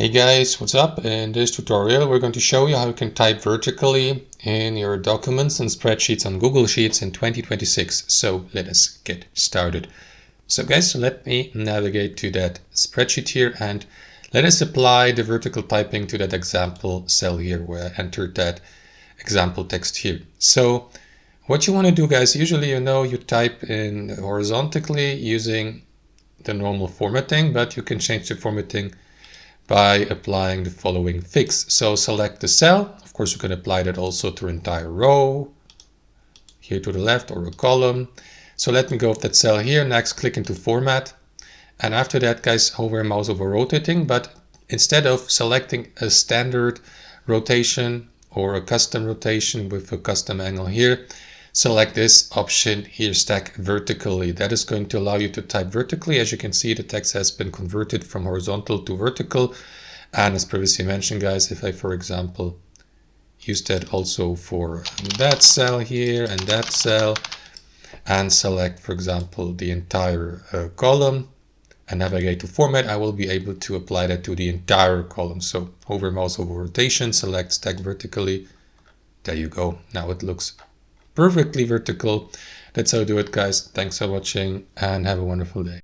Hey guys, what's up? In this tutorial we're going to show you how you can type vertically in your documents and spreadsheets on Google Sheets in 2026. So let us get started. So guys, let me navigate to that spreadsheet here and let us apply the vertical typing to that example cell here where I entered that example text here. So what you want to do, guys, usually you type in horizontally using the normal formatting, but you can change the formatting by applying the following fix. So select the cell. Of course, you can apply that also to an entire row here to the left or a column. So let me go with that cell here. Next, click into format. And after that, guys, hover mouse over rotating. But instead of selecting a standard rotation or a custom rotation with a custom angle here, select this option here, stack vertically. That is going to allow you to type vertically. As you can see, the text has been converted from horizontal to vertical. And as previously mentioned, guys, if I, for example, use that also for that cell here and that cell and select, for example, the entire column and navigate to format, I will be able to apply that to the entire column. So hover mouse over rotation, select stack vertically. There you go. Now it looks perfectly vertical. That's how I do it, guys. Thanks for watching and have a wonderful day.